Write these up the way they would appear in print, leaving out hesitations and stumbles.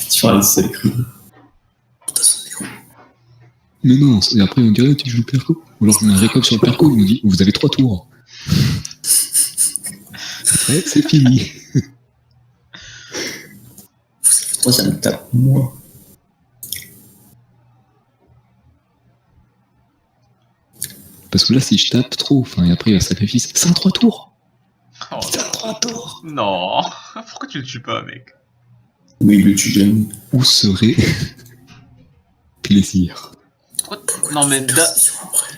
Tu vois, c'est cru. Mais non, et après on dirait tu joues perco. Ou alors on a un récolte sur le perco, il nous dit vous avez 3 tours. Ouais, c'est fini. Toi, ça me tape, moi. Parce que là, si je tape trop, enfin, et après il y a sacrifice, c'est un 3 tours. Oh, C'est un 3 tours. non. Pourquoi tu le tues pas, mec? Oui, il le tue jamais. Où serait plaisir? Non, mais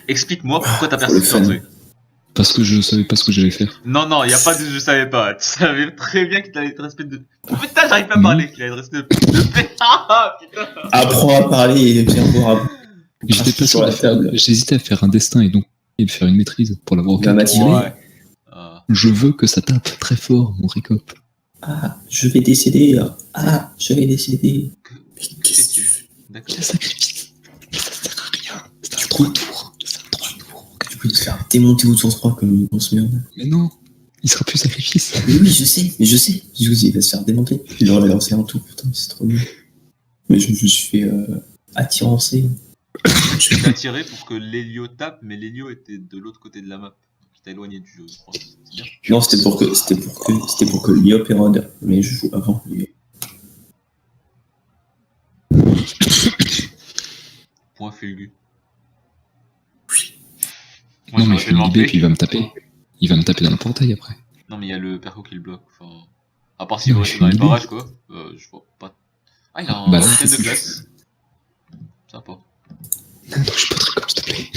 explique-moi pourquoi t'as Pour le persisté dans fun. le truc. Parce que je savais pas ce que j'allais faire. Non, y a pas de je savais pas. Tu savais très bien qu'il allait te rester de. Putain, j'arrive pas à parler, qu'il allait te rester de. Ah, putain. Apprends à parler et viens voir. J'étais pas sûr de faire. J'hésitais à faire un destin et donc et de faire une maîtrise pour l'avoir au Va m'attirer. Ouais. Je veux que ça tape très fort, mon récop. Ah, je vais décéder. Ah, je vais décéder. Mais qu'est-ce que tu fais? D'accord. Le sacrifice, ça sert à rien. C'est un 3 tours. C'est un 3 tours. Tu peux te faire démonter autour de 3 comme une grosse merde. Mais non, il sera plus sacrifice. Mais oui, je sais. Je vous dis, il va se faire démonter. Il aurait lancé un tour, putain, c'est trop nul. Mais je me suis fait attirancer. Tu t'es attiré pour que l'Hélio tape, mais l'Hélio était de l'autre côté de la map. Donc il t'a éloigné du jeu, je crois. C'est bien. Non, c'était pour que Liop érode. Mais je joue avant lui. Point Fulgu. Non, mais je fais une idée, puis il va me taper. Il va me taper dans le portail après. Non, mais il y a le perco qui le bloque. Enfin, à part s'il Non, veut mais rester dans les je fais une barrages, quoi. Je vois pas. Ah, il a un Bah là, système c'est de ce que glace. Sympa. Non, touche pas très comme s'il te plaît.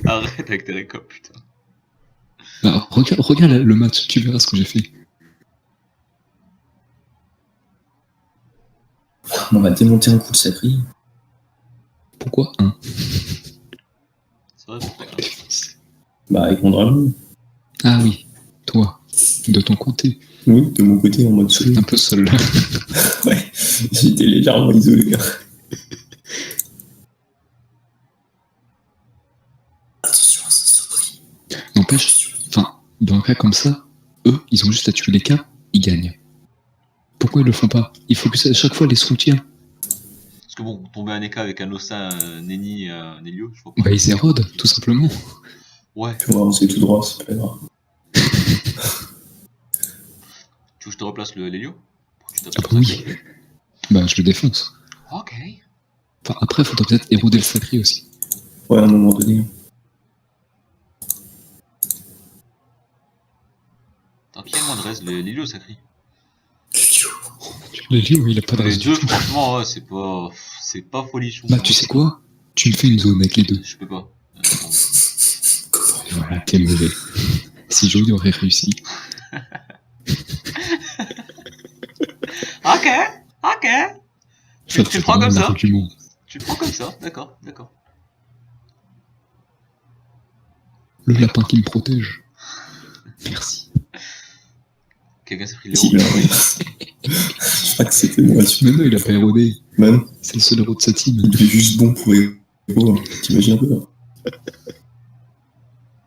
Arrête avec tes récops, putain. Bah, regarde le match, tu verras ce que j'ai fait. On va démonter un coup de sacré. Pourquoi hein? C'est vrai, pourquoi pas. Bah, avec mon dragon. Ah oui, toi, de ton côté. Oui, de mon côté, en mode solo. Un peu seul. Ouais, j'étais légèrement isolé. Attention à sa sauverie. N'empêche, enfin, dans un cas comme ça, eux, ils ont juste à tuer les cas, ils gagnent. Pourquoi ils le font pas? Il faut que à chaque fois les soutiens. Parce que bon, tomber un Eka avec un Ossa, un Nenni et un Hélio, je vois pas. Bah ils érodent, tout simplement. Ouais. Tu vois, c'est tout droit, c'est pas grave. Tu veux que je te replace le Hélio? Ah bah oui. Bah je le défonce. Ok. Enfin après, faudra peut-être éroder le sacré aussi. Ouais, à un moment donné. Attends, qui a moins de reste? L'Hélio, ça crie. Le lieu, il a pas de Les reste. deux, franchement, ouais, c'est pas folichon. Bah tu sais quoi? Tu me fais une zone avec les deux. Je peux pas. Et voilà, t'es mauvais. Si Joey aurait réussi. Ok. Tu c'est prends comme vraiment ça? l'argument. Tu prends comme ça? D'accord. Le lapin qui me protège. Merci. Quelqu'un s'est pris Si, l'héros. bah, oui. Je crois que c'était moi. Mais non, il a pas érodé. Même, C'est le seul héros de sa team. il était juste bon pour héros. T'imagines un peu, hein.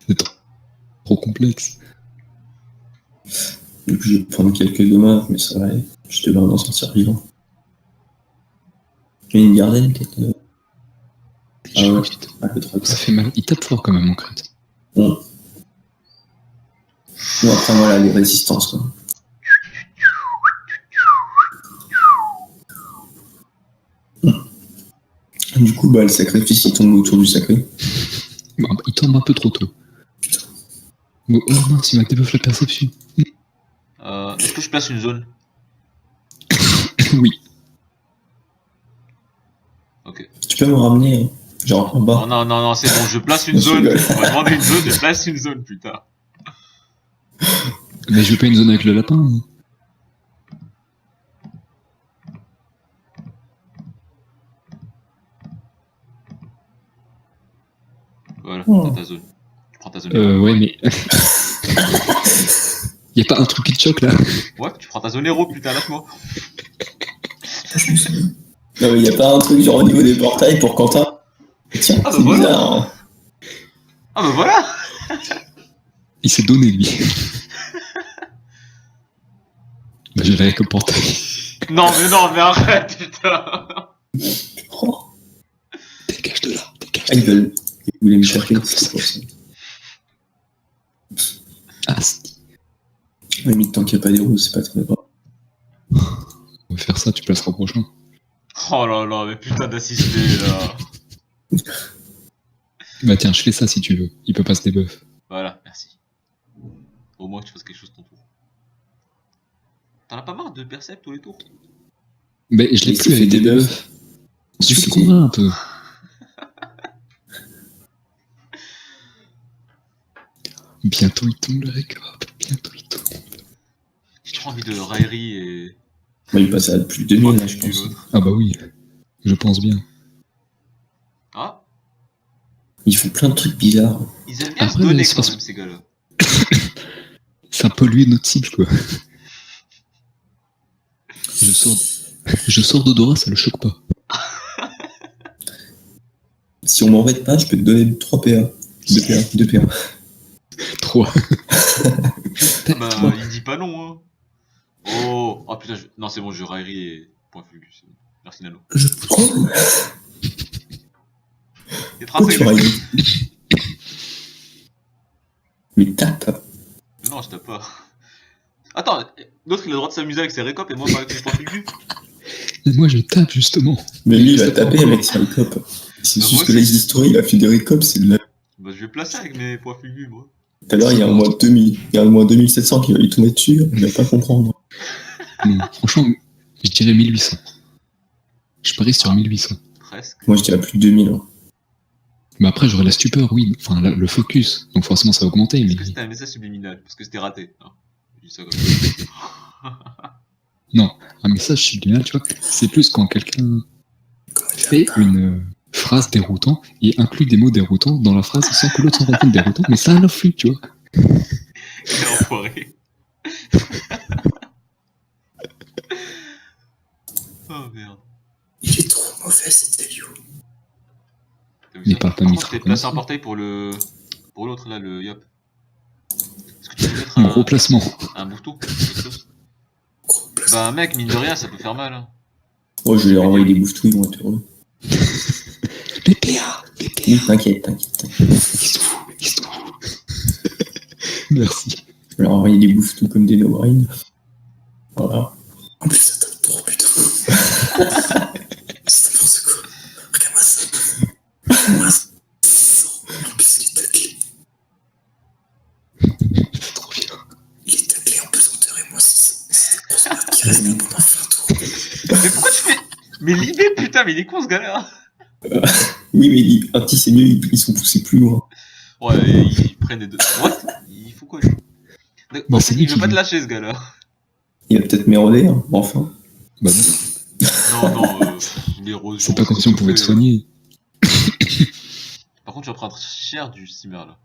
C'est trop complexe. Du coup, je vais prendre quelques dommages, mais ça va aller. Je te en sortir vivant. Il y a une garden, peut-être. Ah ouais, un peu trop. Ça fait mal. Il tape fort quand même, mon crête. Bon. Bon, après, voilà, les résistances, quoi. Du coup, bah, le sacrifice, il tombe autour du sacré. Bah, il tombe un peu trop tôt. Oh mince, il m'a débuff la perception. Est-ce que je place une zone? Oui. Ok. Tu peux me ramener, hein, genre en bas. Non, c'est bon, je place une zone. On m'a demandé une zone, je place une zone, putain. Mais je veux pas une zone avec le lapin. Hein. Voilà, Oh. t'as ta zone. Tu prends ta zone. Ouais, mais. Y'a pas un truc qui te choque là? Ouais, tu prends ta zone héros, putain, lâche-moi. Non, mais y a pas un truc genre au niveau des portails pour Quentin? Tiens, Ah, bah c'est voilà. bizarre. Hein. Ah bah voilà. Il s'est donné lui. Je l'avais comme portail. Non, mais arrête, putain. Oh. Dégage de là, dégage Ah, de ils là. veulent. Ils voulaient me J'aurais chercher. comme C'est pour ça. Ah, si. Ouais, mais tant qu'il n'y a pas des roses, c'est pas très grave. On va faire ça, tu placeras au prochain. Oh là là, mais putain d'assister là. Bah tiens, je fais ça si tu veux. Il peut pas se débuff. Voilà, merci. Au moins que tu fasses quelque chose ton tour. T'en as pas marre de Percept tous les tours? Mais je l'ai Mais plus ça avec fait des des debuffs. Tu fais C'était- convaincre un peu. Bientôt il tombe le récap. Bientôt il tombe. J'ai trop envie de raillerie et. Moi, il passe à plus de 2000, là, je du pense. l'autre. Ah bah oui. Je pense bien. Ah, Ils font plein de trucs bizarres. ils aiment bien Après, se donner c'est quand parce- même, ces gars-là. C'est un peu lui notre cible quoi. Je sors d'odorat, ça le choque pas. Si on m'embête pas, je peux te donner 3 PA. 2 PA, 2 PA. 3. Bah, il dit pas non, hein. Oh, oh putain, non, c'est bon, je raillerie et. Point fulgus, c'est bon. Merci Nano. Je prends. Il est Pourquoi tracé, tu railles? Mais tape. Non, je tape pas. Attends, l'autre il a le droit de s'amuser avec ses récopes et moi pas avec mes points fulgus. Et moi je tape justement. Mais lui, il va Ça taper prend avec sa récop. C'est Bah, juste moi que aussi. les histoires, il a fait des récops, c'est de la... Bah, je vais placer avec mes points fulgus, moi. Tout à l'heure, il y a un mois 2000, il y a un mois 2700 qui va lui tomber dessus, il va pas comprendre. Non, franchement, je dirais 1800. Je parie sur 1800. Presque. Moi, je dirais plus de 2000. Hein. Mais après j'aurai la stupeur, oui. Enfin le focus. Donc forcément ça va augmenter. Mais Est-ce que c'était un message subliminal? Parce que c'était raté. Non, je dis ça comme ça. non, un message subliminal, tu vois. C'est plus quand quelqu'un fait une phrase déroutante et inclut des mots déroutants dans la phrase sans que l'autre s'en rende compte déroutant. Mais ça a l'influe, tu vois. Quel enfoiré. Oh merde. Il est trop mauvais, cet Elio. T'as vu Mais ça? parle pas Par contre, Mitra t'es comme placé ça. un portail pour le. Pour l'autre là, le Yop. Est-ce que tu peux mettre Un gros placement. un bouton? Quelque chose? Bah, mec, mine de rien, ça peut faire mal. Hein. Oh, je vais leur envoyer des bouffes-tout, ils vont être heureux. Les PA. Oui, t'inquiète, t'inquiète. Ils sont fous. Merci. Je vais leur envoyer des bouffes-tout comme des no-brain. Voilà. En plus, ça tape trop, putain. C'est n'importe quoi. Regarde-moi ça. En plus, il est taclé. C'est trop bien. Il est taclé en pesanteur et moi, c'est pour ça qui reste là pendant 20 tours. Mais pourquoi tu fais. Mais l'idée, putain, mais il est con ce gars-là! Oui, mais un petit c'est mieux, ils sont poussés plus loin. Ouais, ils prennent des deux. What? Il faut quoi lui? Bah, En c'est fait, lui il veut qui pas te dit. lâcher ce gars-là. Il va peut-être m'éroder, hein, enfin. Bah non. Non, l'érosion. C'est pas comme si on pouvait te soigner. Par contre, tu vas prendre cher du steamer là.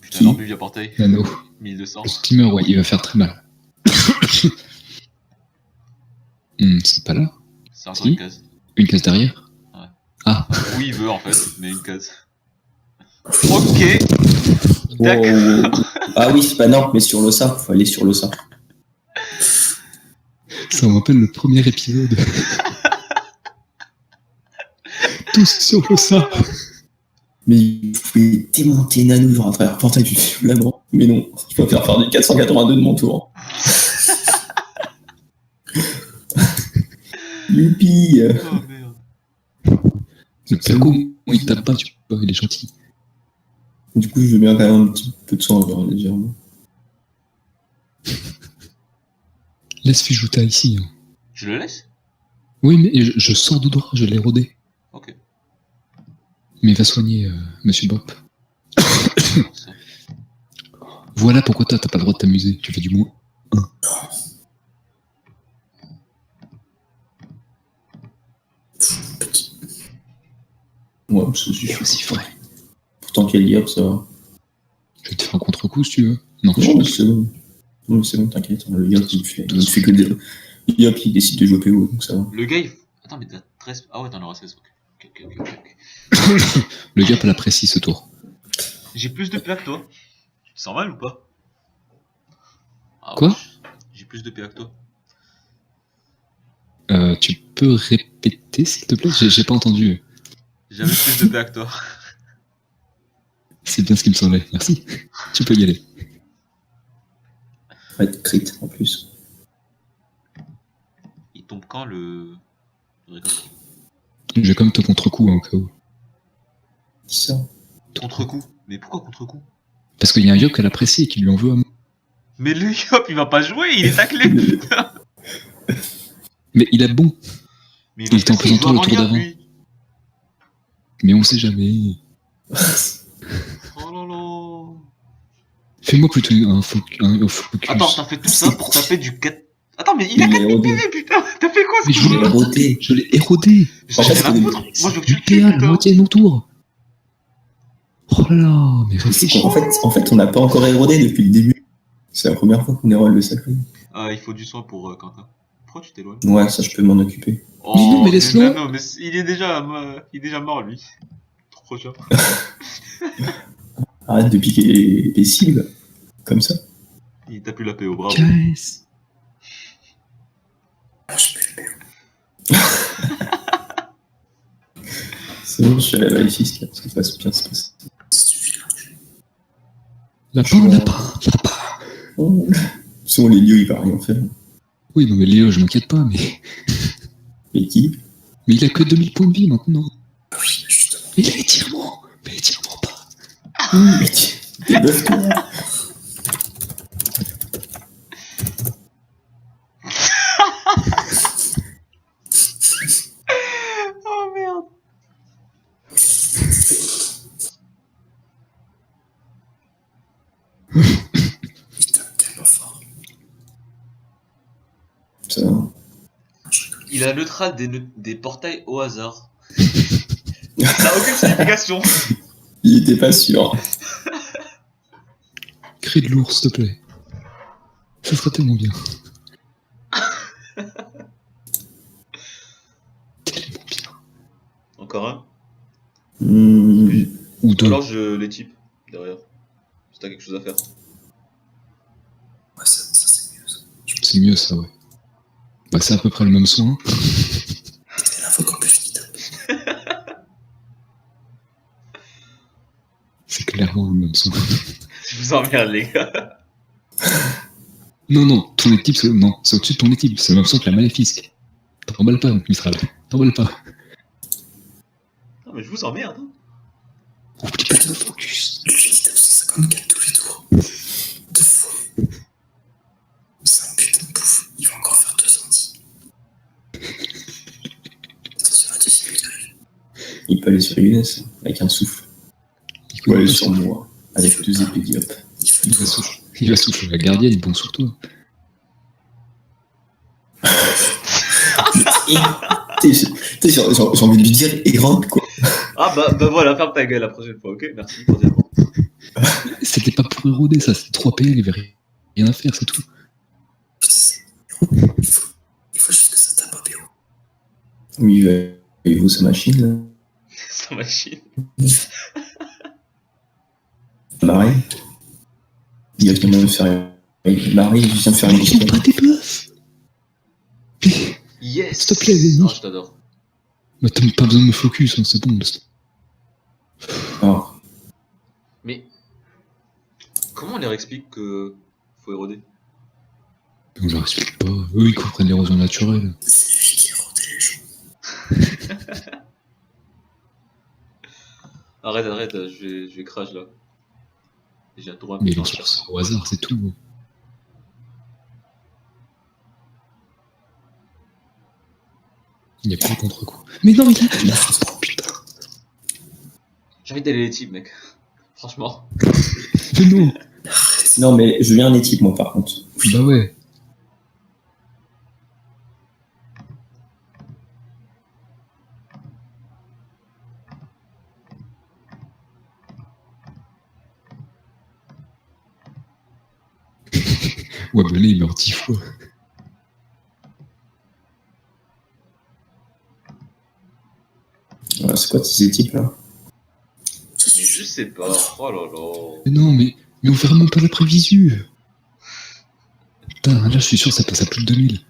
Putain, Qui non, via portail. Nano. 1200. Le steamer, ouais, il va faire très mal. C'est pas là. C'est encore Si. une case. Une case derrière. Ouais. Ah. Oui, il veut en fait, mais une case. Ok. D'accord. Oh. Ah oui, c'est pas non, mais sur l'ossa, faut aller sur l'ossa. Ça me rappelle le premier épisode. Tous sur le ça. Mais vous pouvez démonter Nano genre à travers portail du vraiment. Mais non, je préfère faire du 482 de mon tour. Youpi. Oh merde. Le Perco, moi, il tape pas, tu vois, il est gentil. Du coup, je veux bien quand même un petit peu de sang, genre, légèrement. Laisse Fujuta ici. Hein. Je le laisse? Oui, mais je sors d'Oudora, je l'ai rodé. Ok. Mais va soigner Monsieur Bop. Voilà pourquoi t'as pas le droit de t'amuser. Tu fais du moins 1. Ouais, ça C'est suffit. aussi frais. Pourtant, qu'elle y a, ça va. Je vais te faire un contre-coup si tu veux. Non, Non, c'est bon. Non, c'est bon, t'inquiète. Le Yop, il fait que des. Yop, il décide de jouer PO, donc ça va. Le gars, il. Attends, mais t'as 13. Ah ouais, t'en auras 16. Ok. Le gap, elle apprécie ce tour. J'ai plus de plaques, toi. Tu te sens mal ou pas? Ah, Quoi? J'ai plus plus de PA que toi. Tu peux répéter, s'il te plaît? J'ai pas entendu. J'avais plus de PA que toi. C'est bien ce qui me semblait. Merci. Tu peux y aller. Ouais, crit en plus. Il tombe quand le récolte? Je vais quand même te contre-coup, au cas où. Ça. Contre-coup. Mais pourquoi contre-coup? Parce qu'il y a un Yop qu'elle apprécie et qui lui en veut à moi. Mais le Yop, il va pas jouer, il est taclé, putain. Mais il est bon. Mais Il était en présentant le tour d'avant. lui. Mais on sait jamais. Oh là là. Fais-moi plutôt un focus. Attends, t'as fait tout ça pour taper du 4... Attends, mais il a Il 4 est 000 rodé. PV, putain. T'as fait quoi, ce Mais je coup voulais l'ai roté. Je l'ai érodé. J'en ai En fait, rien à c'est foutre. Moi, je veux que tu Du le tues, PA, la putain. moitié de mon tour. Oh là là, mais réfléchis. En fait, on n'a pas encore érodé depuis le début. C'est la première fois qu'on érode le sacré. Ah, il faut du soin pour Quentin. Pourquoi tu t'éloignes? Ouais, ça, je peux m'en occuper. Oh, non, mais laisse-le. non, mais il est déjà mort, lui. Trop prochain. Arrête de piquer les cibles. Comme ça. Il t'a plus la PO, bravo. Guys. C'est bon, je suis à la Valle 6, là, ça va bien se passer. Lapin. Oh. Sinon, les lieux, il va rien faire. Oui, non, mais Léo, je m'inquiète pas, mais. Et qui? Mais il a que 2000 points de vie maintenant. Oui, justement. Mais il a l'étirement. Mais l'étirement pas. Mais t'es bœuf, toi. Oh merde. Putain, tellement fort. Ça va. Il a neutral des portails au hasard. Ça n'a aucune signification. Il était pas sûr. Crie de l'ours, s'il te plaît. Ça serait tellement bien. Tellement bien. Encore un? Ou deux. Alors je les type derrière. Si t'as quelque chose à faire. Ouais, ça c'est mieux, ça. C'est mieux ça, ouais. Bah, c'est à peu près le même soin. C'est la fois qu'on peut finir. C'est clairement le même soin. Je vous emmerde, les gars. Non, ton équipe, c'est au-dessus de ton équipe. C'est le même son que la Maléfique. T'emballes pas, Mistral. T'emballes pas. Non, mais je vous emmerde. Hein. Oublie pas de focus. Lui, il tape 154 tous les tours. 2 fois. C'est un putain de bouffe. Il va encore faire 210. Attention à deuxième, il arrive. Il peut aller sur Younes avec un souffle. Il peut aller sur moi avec 2 épées d'Iop. Il va souffler la gardienne, il pense sur toi. J'ai envie de lui dire érode, quoi. Ah bah voilà, ferme ta gueule la prochaine fois, ok? Merci, troisièmement. C'était pas pour éroder ça, c'était 3 PL, il y avait rien à faire, c'est tout. Il faut juste que ça tape à PO. Oui, il vaut sa machine, là. Sa machine. Marie. Il vient de faire Marie, il vient de faire une Ils ont pas des bluffs. Yes! S'il te plaît, Denis. Oh, je t'adore. Mais t'as pas besoin de me focus, hein, c'est bon. Oh. Mais comment on leur explique que faut éroder? On leur explique pas. Eux, ils comprennent l'érosion naturelle. C'est lui qui érodait les gens. Arrête, je vais crash là. J'ai un droit. Mais ils lancent leur sort au hasard, c'est tout. Il n'y a pas de contre-coup. Mais non, il a oh, putain. J'ai envie d'aller les types, mec. Franchement. Mais non. Non, mais je viens en équipe, moi, par contre. Bah ouais. Ouais, bah là, il meurt 10 fois. C'est quoi ces équipes là? Je sais pas. Oh là là. Mais non, mais on fait vraiment pas la prévisu. Putain, là, je suis sûr que ça passe à plus de 2000.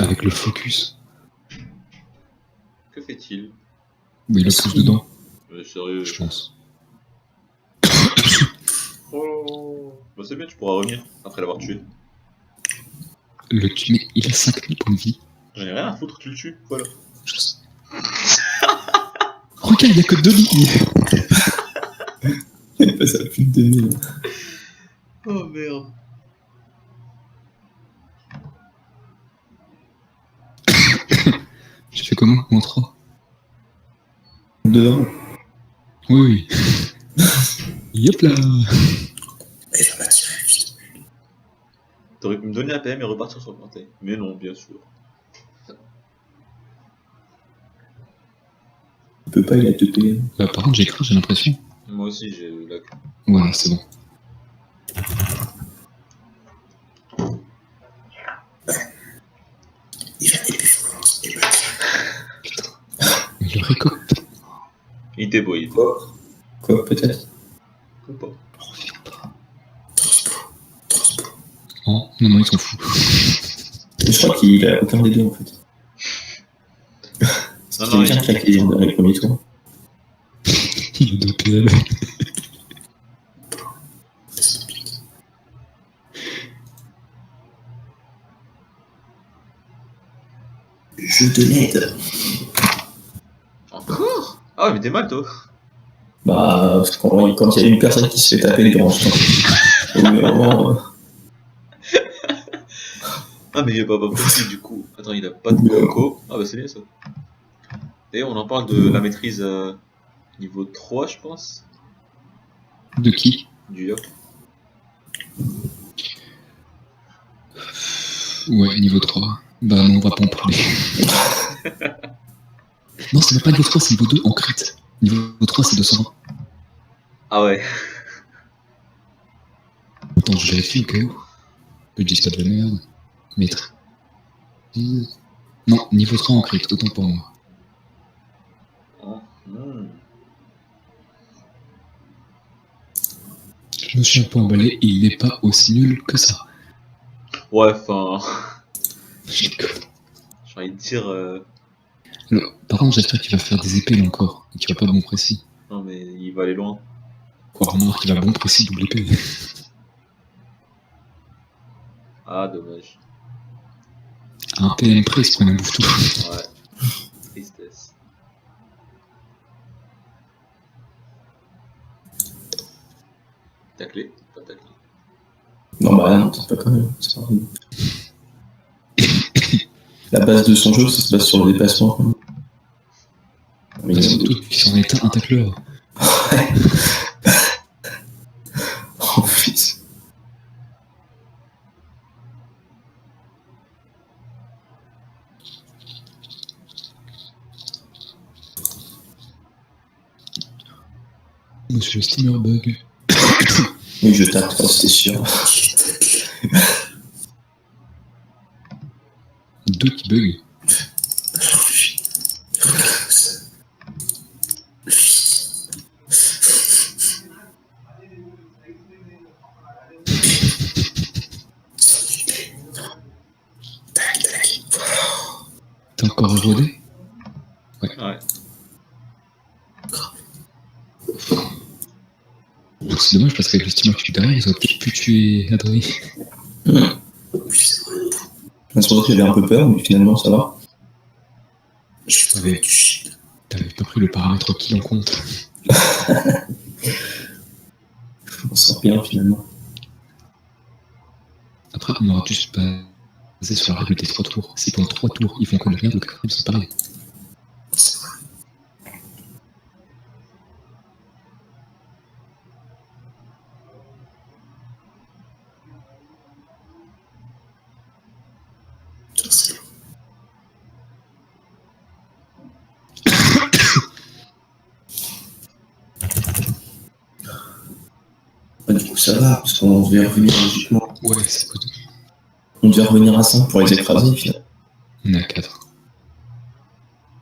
Avec le focus. Que fait-il? Mais il le pousse dedans, Mais sérieux. je pense. Oh. Bah c'est bien, tu pourras revenir après l'avoir tué. Mais il a 5000 points de vie. J'en ai rien à foutre, tu le tues, voilà. Regarde, il y a que 2 lignes. Il passe à plus de 2000. Oh merde. J'ai fait comment? Moins 3. 2-1. Oui. Yop là. Mais il va m'attirer, vite. T'aurais pu me donner un PM et repartir sur le planté. Mais non, bien sûr. Il peut pas, il a 2 PM. Bah, par contre, j'ai cru, j'ai l'impression. Moi aussi, j'ai la... Voilà, c'est bon. Il va épée volante et Putain. Mais le récolte. Il était beau, il était beau. Quoi, peut-être? Ou pas. Reviens pas. Non, non, il s'en fout. Je crois qu'il a aucun des deux en fait. Non, Il non, est bien claqué dans les premiers tours. Il est 2 PL. Je te l'aide. Encore? Ah ouais, mais t'es mal, toi. Bah, quand il y a une personne qui se fait taper, il dérange pas. Au bout d'un moment, Ah, mais il est pas possible, du coup. Attends, il a pas de coco. Ah bah c'est bien, ça. D'ailleurs, on en parle de la maîtrise niveau 3, je pense. De qui? Du Yop. Ouais, niveau 3. Bah non, on va pas en parler. Non, c'est même pas niveau 3, c'est niveau 2 en crit. Niveau 3, c'est 220. Ah ouais. Attends, je vérifie au cas où. Que je dise pas de la merde. Maître. Non, niveau 3 en crit, autant pour moi. Oh, hmm. Je me suis un peu emballé et il n'est pas aussi nul que ça. Ouais, enfin... Je déconne. J'ai envie de dire... Alors, par contre, j'espère qu'il va faire des épées là encore, et qu'il va pas bon précis. Non, mais il va aller loin. Quoi, remarque, il va bon précis double épée. Ah, dommage. Un PM près, il se prend un bouffe tout. Ouais. Tristesse. Taclé? Pas taclé. non, bah non, c'est pas quand même. C'est pas grave. La base de son jeu, ça se base sur le déplacement. Quoi. Mais Bah, surtout qu'il s'en est un tacleur. Oh, fils. Monsieur le steamer bug. Oui, je tape, c'est sûr. 2 qui bug. T'es encore rodé? Ouais. C'est dommage parce qu'avec le steamer que tu derrière, ils auraient peut-être pu tuer Adrien. C'est pour ça que j'avais un peu peur, mais finalement ça va. T'avais pas pris le paramètre kill en compte. On sent bien finalement. Après, on aura tous basé sur la règle des 3 tours. Si pendant 3 tours, ils font que de la merde, le 4ème c'est pareil. Bah, du coup ça va, parce qu'on devait revenir logiquement. Ouais, c'est good. On devait revenir à 5 pour les écraser finalement. On est à 4.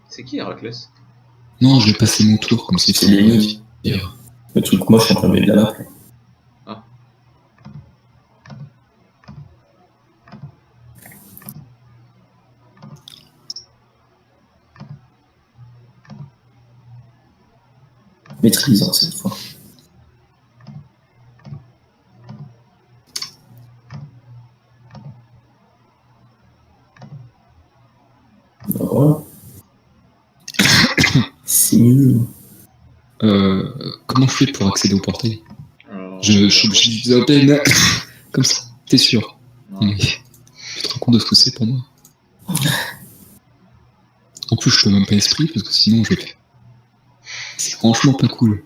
C'est qui Héraclès? Non, je vais passer mon tour comme si C'est les nuits. hier. Le truc moche en plein milieu de la map. Ah. maîtrise hein, cette fois. Voilà. C'est mieux. Comment je fais pour accéder au portail? Alors, Je suis obligé d'utiliser un PN. Comme ça, t'es sûr? ouais. Mais tu te rends compte de ce que c'est pour moi? En plus, je peux même pas esprit parce que sinon je vais faire. C'est franchement pas cool.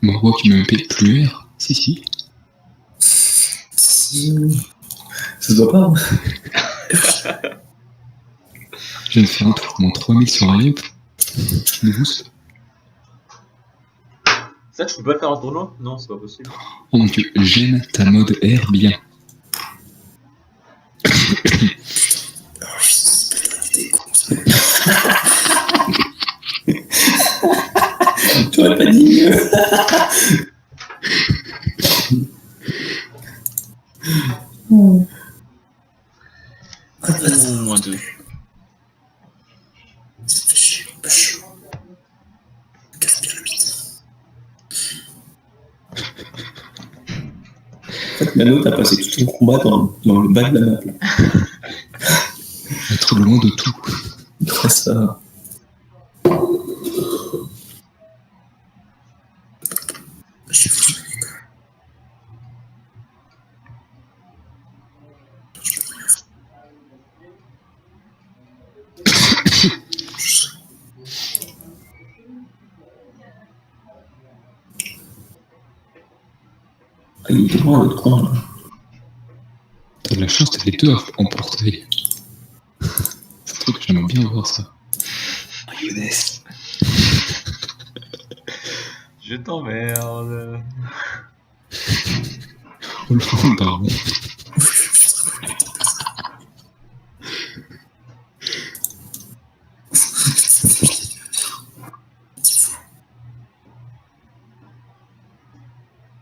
Moi qui me paye plus R. Si. Si. Ça se voit pas. Hein. Je viens de faire un tour moins 3000 sur Riot. Le boost. Ça, tu peux pas le faire en tournoi? Non, c'est pas possible. Oh mon dieu, j'aime ta mode R bien. Tu aurais pas dit mieux. Moins 2. Ça fait chier, pas chaud. Casse bien le mythe. En fait, Nano, t'as passé tout ton combat dans le bas de la map. Là. Être loin de tout. Grâce à. Je suis fou. Ah, il est loin l'autre coin là. T'as de la chance, t'as les deux en portail. C'est un truc que j'aimerais bien voir ça. Younes. Je t'emmerde. Oh le baron.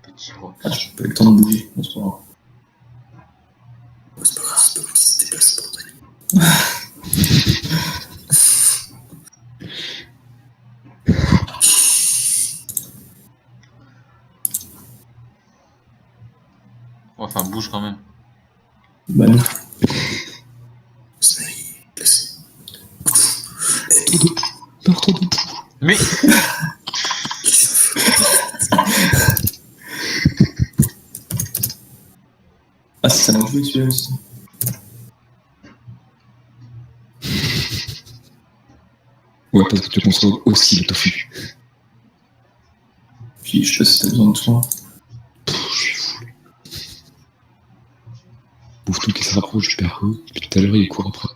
Petit roi. Ah, j'ai pas eu le temps de bouger, on se voit. C'est pas grave, c'est pas vous qui se déplace pour toi. Enfin, bouge quand même. Bah non. Meurtre de Mais Ah, ça m'a joué celui-là aussi. Ouais, parce que tu consommes aussi le tofu. Puis je sais pas si t'as besoin de soin. Je suis fou. Bouffe tout qui se rapproche du perro, et tout à l'heure il court après.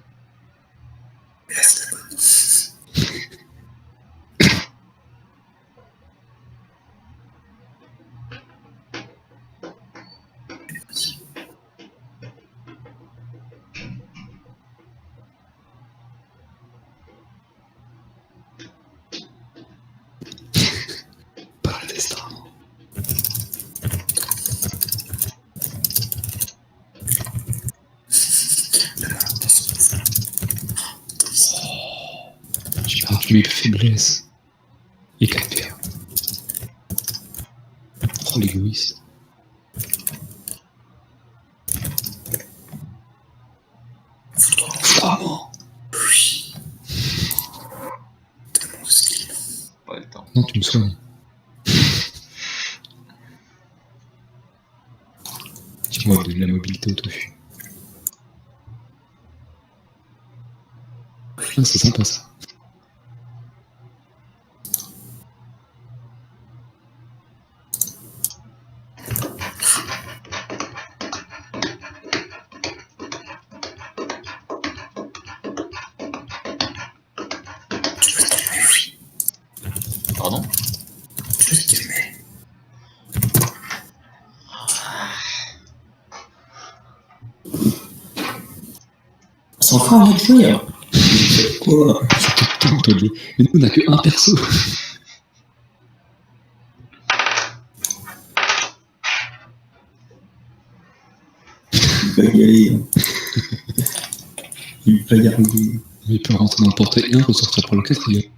Pas le destin. J'ai perdu mes faiblesses. Et qu'à faire. Oh l'égoïste. Vraiment. pas le temps. Non, tu me soignes. Dis-moi de la mobilité au tofu. Ah, c'est sympa ça. Pardon? C'est encore un autre joueur. Quoi? C'est tout le temps de jouer. Mais nous on a que un perso. Il va y arriver. Il peut rentrer dans le portail 1, ressortir par le 4e.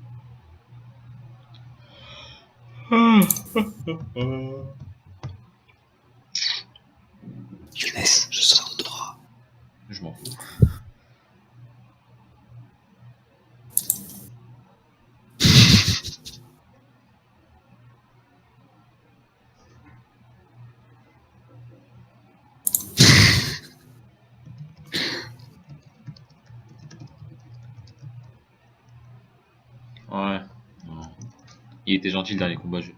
Younes, je sors d'odorat. Je m'en fous. Ouais. Non. Il était gentil le dernier combat, je vais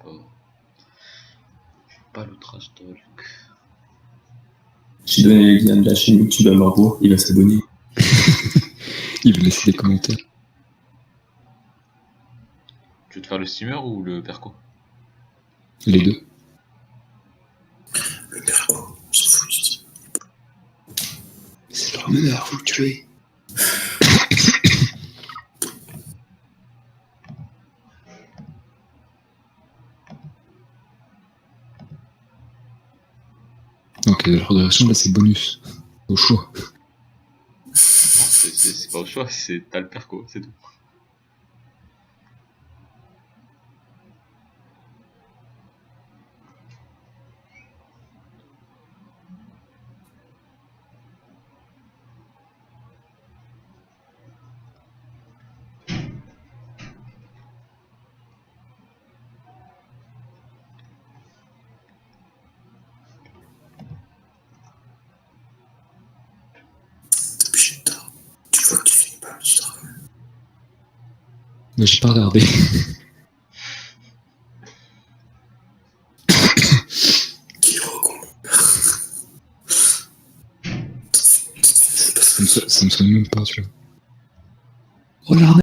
pas le trash talk. J'ai donné les liens de la chaîne YouTube à Margot, il va s'abonner. Il va laisser des commentaires. Tu veux te faire le steamer ou le perco? Les deux. Le perco, on s'en fout du style. C'est leur meneur, faut le tuer. Ok, la progression là c'est bonus. Au choix. Non, c'est pas au choix, t'as le perco, c'est tout. Putain, tu vois que tu finis pas le titre. Mais j'ai pas regardé. Qui recombe. Ça me sonne même pas, tu vois. Oh là